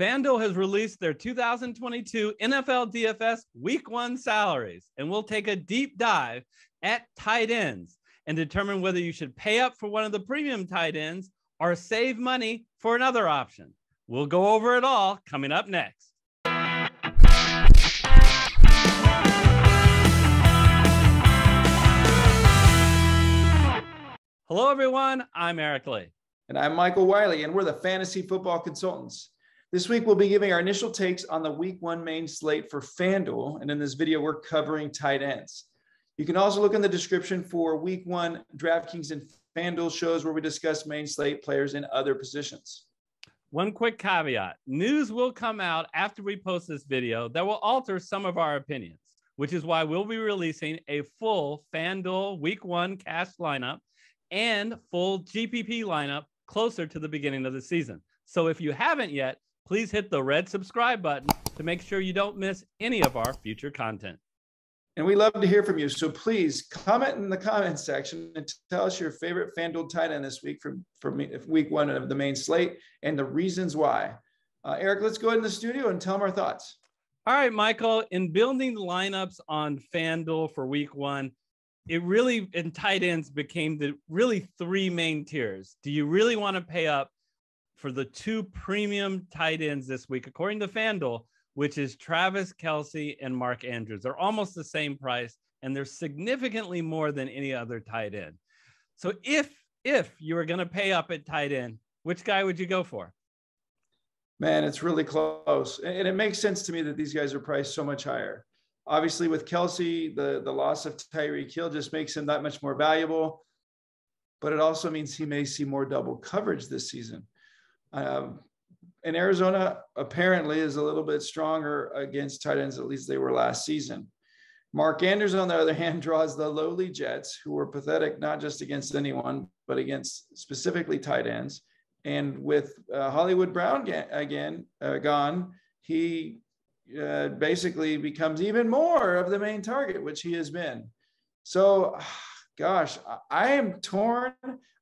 FanDuel has released their 2022 NFL DFS Week 1 salaries, and we'll take a deep dive at tight ends and determine whether you should pay up for one of the premium tight ends or save money for another option. We'll go over it all coming up next. Hello, everyone. I'm Eric Lee. And I'm Michael Wiley, and we're the Fantasy Football Consultants. This week, we'll be giving our initial takes on the Week 1 main slate for FanDuel, and in this video, we're covering tight ends. You can also look in the description for Week 1 DraftKings and FanDuel shows where we discuss main slate players in other positions. One quick caveat. News will come out after we post this video that will alter some of our opinions, which is why we'll be releasing a full FanDuel Week 1 cash lineup and full GPP lineup closer to the beginning of the season. So if you haven't yet, please hit the red subscribe button to make sure you don't miss any of our future content. And we love to hear from you. So please comment in the comments section and tell us your favorite FanDuel tight end this week for Week 1 of the main slate and the reasons why. Eric, let's go ahead in the studio and tell them our thoughts. All right, Michael, in building lineups on FanDuel for Week 1, it really, in tight ends, became the really three main tiers. Do you really want to pay up for the two premium tight ends this week, according to FanDuel, which is Travis Kelce and Mark Andrews? They're almost the same price, and they're significantly more than any other tight end. So if you were going to pay up at tight end, which guy would you go for? Man, it's really close. And it makes sense to me that these guys are priced so much higher. Obviously, with Kelce, the loss of Tyreek Hill just makes him that much more valuable, but it also means he may see more double coverage this season. And Arizona apparently is a little bit stronger against tight ends, at least they were last season. Mark Andrews, on the other hand, draws the lowly Jets, who were pathetic not just against anyone, but against specifically tight ends. And with Hollywood Brown gone, he basically becomes even more of the main target, which he has been. So, gosh, I am torn.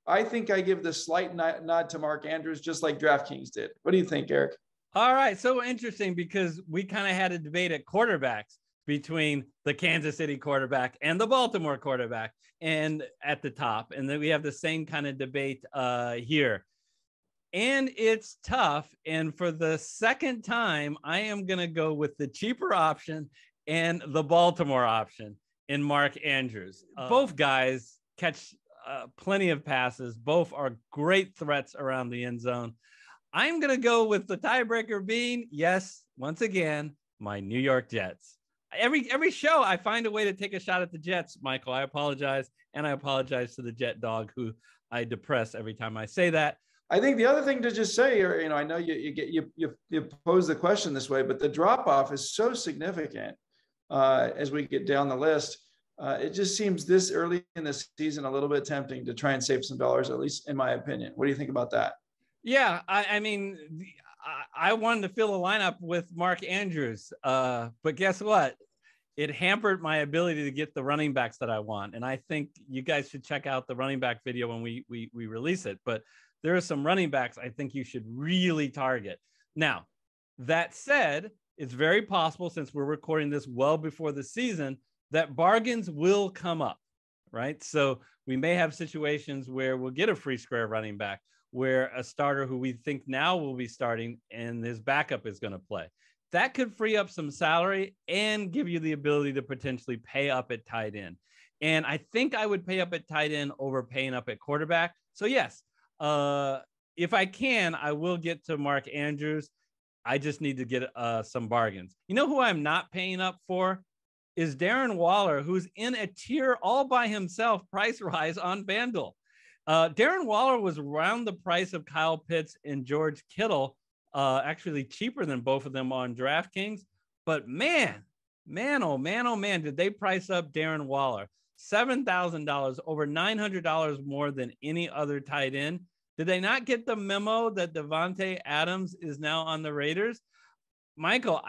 I think I give the slight nod to Mark Andrews, just like DraftKings did. What do you think, Eric? All right. So interesting, because we kind of had a debate at quarterbacks between the Kansas City quarterback and the Baltimore quarterback and at the top. And then we have the same kind of debate here. And it's tough. And for the second time, I am going to go with the cheaper option and the Baltimore option in Mark Andrews. Both guys catch plenty of passes. Both are great threats around the end zone. I'm going to go with the tiebreaker being, yes, once again, my New York Jets. Every show, I find a way to take a shot at the Jets, Michael. I apologize. And I apologize to the Jet dog, who I depress every time I say that. I think the other thing to just say, I know you pose the question this way, but the drop-off is so significant as we get down the list. It just seems this early in the season a little bit tempting to try and save some dollars, at least in my opinion. What do you think about that? Yeah, I mean, I wanted to fill a lineup with Mark Andrews, but guess what? It hampered my ability to get the running backs that I want. And I think you guys should check out the running back video when we release it. But there are some running backs I think you should really target. Now, that said, it's very possible, since we're recording this well before the season, that bargains will come up, right? So we may have situations where we'll get a free square running back, where a starter who we think now will be starting and his backup is going to play. That could free up some salary and give you the ability to potentially pay up at tight end. And I think I would pay up at tight end over paying up at quarterback. So yes, if I can, I will get to Mark Andrews. I just need to get some bargains. You know who I'm not paying up for? Is Darren Waller, who's in a tier all by himself, price rise on FanDuel. Darren Waller was around the price of Kyle Pitts and George Kittle, actually cheaper than both of them on DraftKings. But man, oh man, did they price up Darren Waller. $7,000, over $900 more than any other tight end. Did they not get the memo that Davante Adams is now on the Raiders? Michael,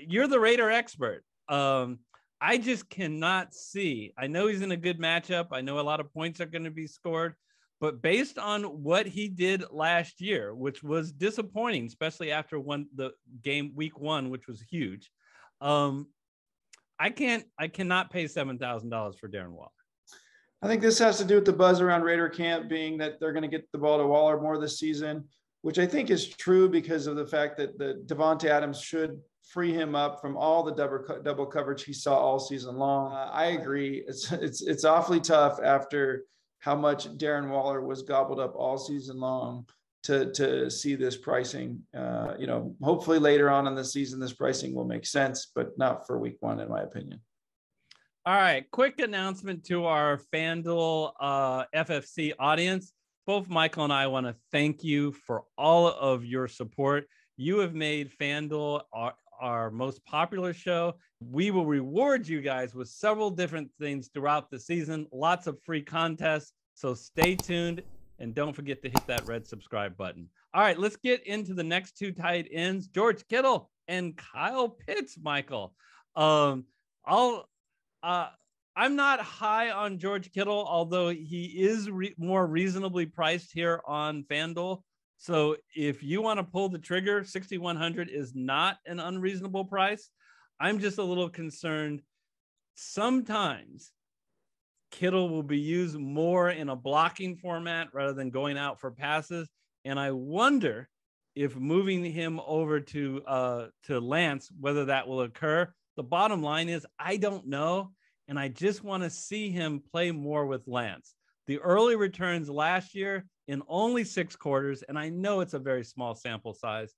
you're the Raider expert. I just cannot see. I know he's in a good matchup. I know a lot of points are going to be scored, But based on what he did last year, which was disappointing, especially after the game week 1, which was huge, I cannot pay $7,000 for Darren Waller. I think this has to do with the buzz around Raider camp being that they're going to get the ball to Waller more this season, which I think is true because of the fact that the Devontae Adams should free him up from all the double coverage he saw all season long. I agree. It's awfully tough after how much Darren Waller was gobbled up all season long to see this pricing. Hopefully later on in the season, this pricing will make sense, but not for week 1, in my opinion. All right, quick announcement to our FanDuel FFC audience. Both Michael and I want to thank you for all of your support. You have made FanDuel our most popular show. We will reward you guys with several different things throughout the season, lots of free contests. So stay tuned and don't forget to hit that red subscribe button. All right, let's get into the next 2 tight ends, George Kittle and Kyle Pitts, Michael. I'm not high on George Kittle, although he is more reasonably priced here on FanDuel. So if you want to pull the trigger, 6,100 is not an unreasonable price. I'm just a little concerned. Sometimes Kittle will be used more in a blocking format rather than going out for passes. And I wonder if moving him over to Lance, whether that will occur. The bottom line is I don't know. And I just want to see him play more with Lance. The early returns last year in only 6 quarters, and I know it's a very small sample size,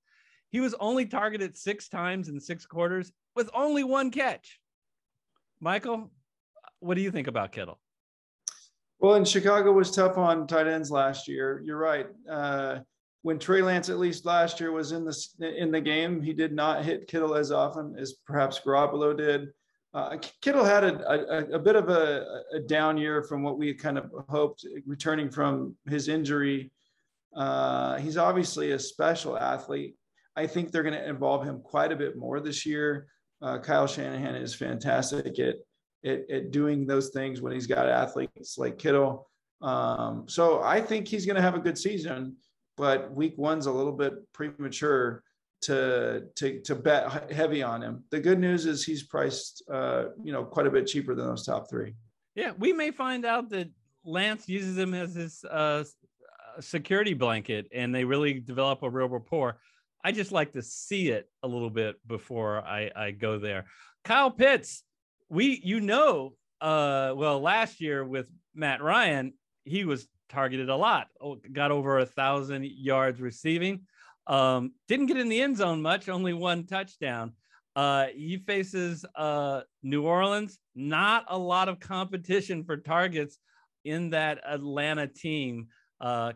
he was only targeted 6 times in 6 quarters with only 1 catch. Michael, what do you think about Kittle? Well, in Chicago was tough on tight ends last year. You're right. When Trey Lance, at least last year, was in the game, he did not hit Kittle as often as perhaps Garoppolo did. Kittle had a bit of a down year from what we kind of hoped, returning from his injury. He's obviously a special athlete. I think they're going to involve him quite a bit more this year. Kyle Shanahan is fantastic at doing those things when he's got athletes like Kittle. So I think he's going to have a good season, but week 1's a little bit premature to bet heavy on him. The good news is he's priced, quite a bit cheaper than those top 3. Yeah, we may find out that Lance uses him as his security blanket, and they really develop a real rapport. I just like to see it a little bit before I go there. Kyle Pitts, last year with Matt Ryan, he was targeted a lot, got over 1,000 yards receiving. Didn't get in the end zone much, only 1 touchdown. He faces New Orleans, not a lot of competition for targets in that Atlanta team.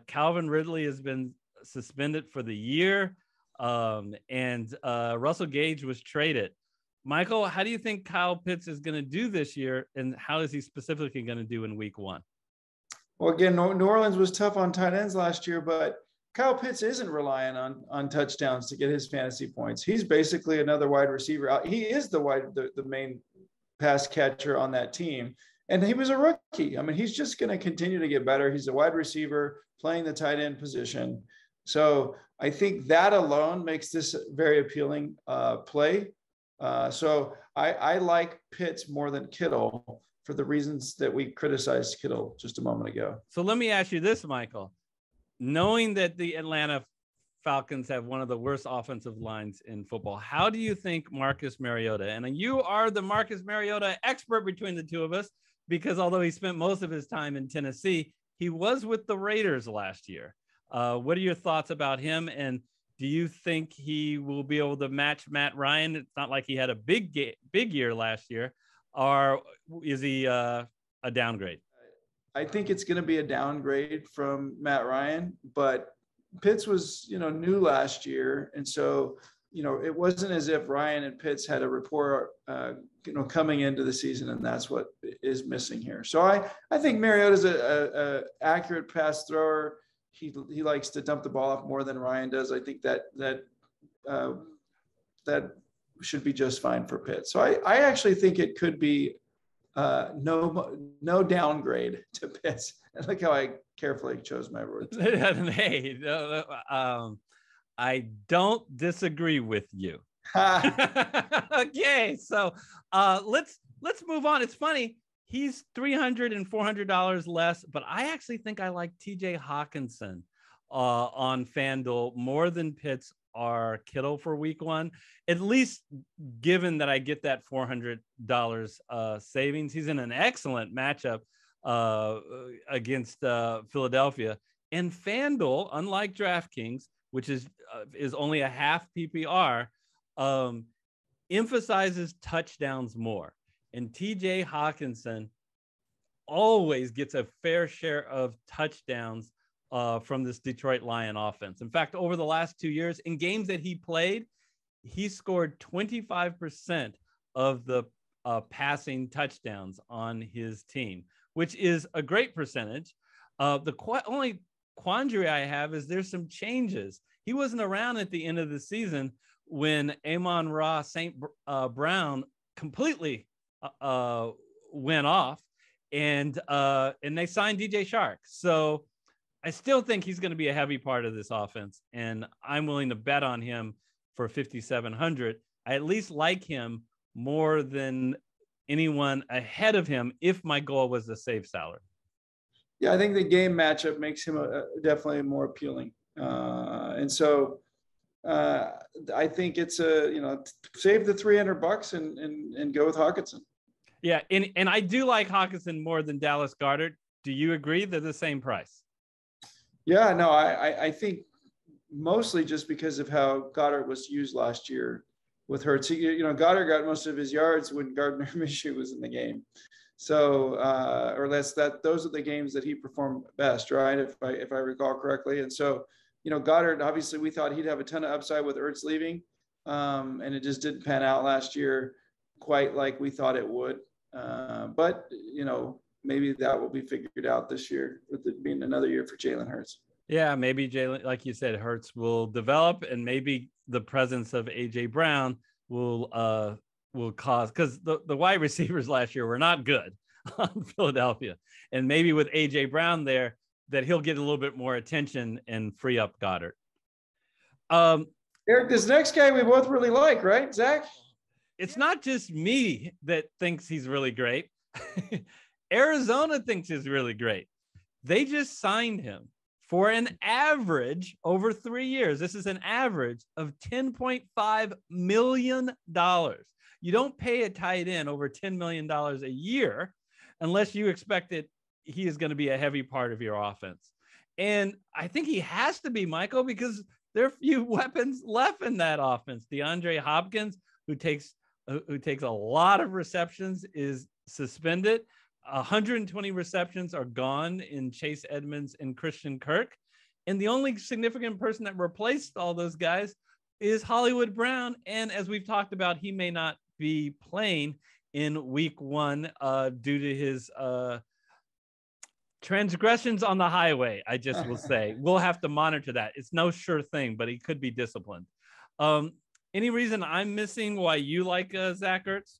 Calvin Ridley has been suspended for the year, and Russell Gage was traded. Michael, how do you think Kyle Pitts is going to do this year, and how is he specifically going to do in week 1? Well, again, New Orleans was tough on tight ends last year, but Kyle Pitts isn't relying on touchdowns to get his fantasy points. He's basically another wide receiver. He is the main pass catcher on that team, and he was a rookie. I mean, he's just going to continue to get better. He's a wide receiver playing the tight end position. So I think that alone makes this a very appealing play. So I like Pitts more than Kittle for the reasons that we criticized Kittle just a moment ago. So let me ask you this, Michael. Knowing that the Atlanta Falcons have one of the worst offensive lines in football, how do you think Marcus Mariota, and you are the Marcus Mariota expert between the two of us, because although he spent most of his time in Tennessee, he was with the Raiders last year. What are your thoughts about him? And do you think he will be able to match Matt Ryan? It's not like he had a big year last year, or is he a downgrade? I think it's going to be a downgrade from Matt Ryan, but Pitts was, new last year. And so, it wasn't as if Ryan and Pitts had a rapport, coming into the season, and that's what is missing here. So I think Mariota's a accurate pass thrower. He likes to dump the ball off more than Ryan does. I think that should be just fine for Pitts. So I actually think it could be no downgrade to Pitts. Look how I carefully chose my words. Hey, I don't disagree with you. Okay, so let's move on. It's funny. He's $300 and $400 less, but I actually think I like TJ Hawkinson on FanDuel more than Pitts or Kittle for week one, at least given that I get that $400 savings. He's in an excellent matchup against Philadelphia. And FanDuel, unlike DraftKings, which is only a half PPR, emphasizes touchdowns more. And TJ Hawkinson always gets a fair share of touchdowns from this Detroit Lion offense. In fact, over the last 2 years, in games that he played, he scored 25% of the passing touchdowns on his team, which is a great percentage. The only quandary I have is there's some changes. He wasn't around at the end of the season when Amon-Ra St. Brown completely went off, and they signed DJ Shark. So I still think he's going to be a heavy part of this offense, and I'm willing to bet on him for 5,700. I at least like him more than anyone ahead of him if my goal was to save salary. Yeah, I think the game matchup makes him definitely more appealing. And so I think it's save the $300 and go with Hawkinson. Yeah, and I do like Hawkinson more than Dallas Goedert. Do you agree they're the same price? Yeah, no, I think mostly just because of how Goddard was used last year with Hurts. Goddard got most of his yards when Gardner Minshew was in the game. So, those are the games that he performed best, right? If I recall correctly. And so, Goddard, obviously we thought he'd have a ton of upside with Ertz leaving. And it just didn't pan out last year quite like we thought it would. But maybe that will be figured out this year with it being another year for Jalen Hurts. Yeah, maybe Jalen, like you said, Hurts will develop, and maybe the presence of AJ Brown will cause, because the wide receivers last year were not good on Philadelphia, and maybe with AJ Brown there, that he'll get a little bit more attention and free up Goddard. Eric, this next guy we both really like, right, Zach? It's not just me that thinks he's really great. Arizona thinks he's really great. They just signed him for an average over 3 years. This is an average of $10.5 million. You don't pay a tight end over $10 million a year unless you expect that he is going to be a heavy part of your offense. And I think he has to be, Michael, because there are few weapons left in that offense. DeAndre Hopkins, who takes a lot of receptions, is suspended. 120 receptions are gone in Chase Edmonds and Christian Kirk. And the only significant person that replaced all those guys is Hollywood Brown. And as we've talked about, he may not be playing in week one due to his transgressions on the highway, I just will say. We'll have to monitor that. It's no sure thing, but he could be disciplined. Any reason I'm missing why you like Zach Ertz?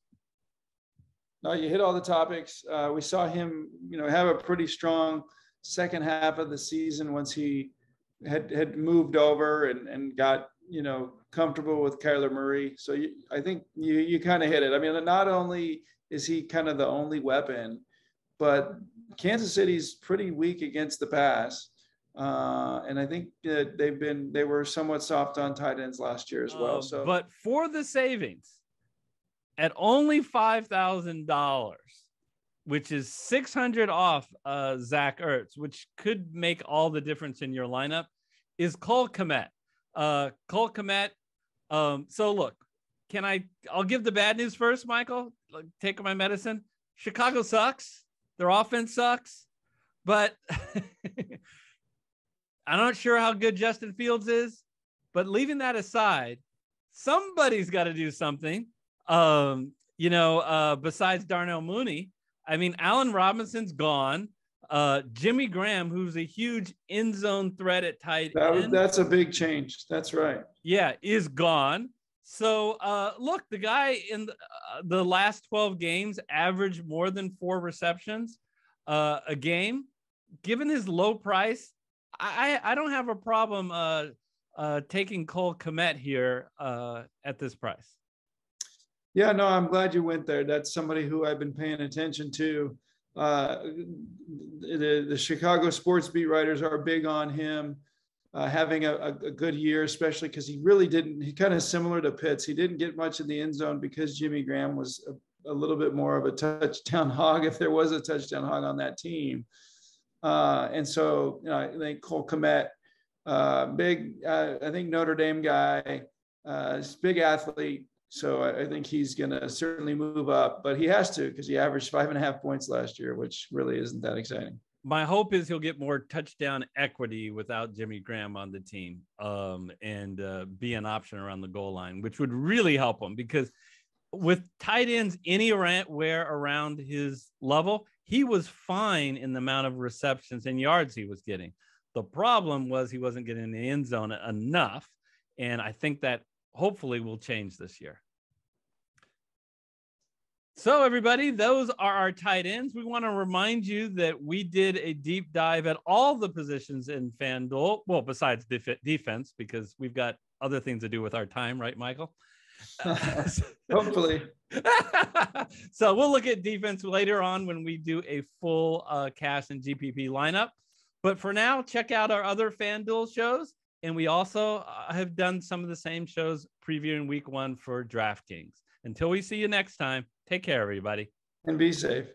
No, you hit all the topics. We saw him, have a pretty strong second half of the season once he had moved over and got, comfortable with Kyler Murray. So I think you kind of hit it. I mean, not only is he kind of the only weapon, but Kansas City's pretty weak against the pass. And I think that they were somewhat soft on tight ends last year as well. But for the savings, at only $5,000, which is $600 off Zach Ertz, which could make all the difference in your lineup, is Cole Kmet. Cole Kmet. So look, I'll give the bad news first, Michael. Take my medicine. Chicago sucks. Their offense sucks. But I'm not sure how good Justin Fields is. But leaving that aside, somebody's got to do something. Besides Darnell Mooney. I mean, Allen Robinson's gone. Jimmy Graham, who's a huge end zone threat at tight end. That's a big change. That's right. Yeah, is gone. So, look, the guy in the last 12 games averaged more than 4 receptions a game. Given his low price, I don't have a problem taking Cole Kmet here at this price. Yeah, no, I'm glad you went there. That's somebody who I've been paying attention to. The Chicago sports beat writers are big on him having a good year, especially because he really didn't. He kind of similar to Pitts. He didn't get much in the end zone because Jimmy Graham was a little bit more of a touchdown hog, if there was a touchdown hog on that team. And so, I think Cole Kmet, big, I think Notre Dame guy, big athlete. So I think he's going to certainly move up, but he has to because he averaged 5.5 points last year, which really isn't that exciting. My hope is he'll get more touchdown equity without Jimmy Graham on the team and be an option around the goal line, which would really help him because with tight ends anywhere around his level, he was fine in the amount of receptions and yards he was getting. The problem was he wasn't getting in the end zone enough, and I think that hopefully will change this year. So everybody, those are our tight ends. We want to remind you that we did a deep dive at all the positions in FanDuel. Well, besides defense, because we've got other things to do with our time, right, Michael? Hopefully. So we'll look at defense later on when we do a full cash and GPP lineup. But for now, check out our other FanDuel shows. And we also have done some of the same shows previewing week 1 for DraftKings. Until we see you next time, take care, everybody. And be safe.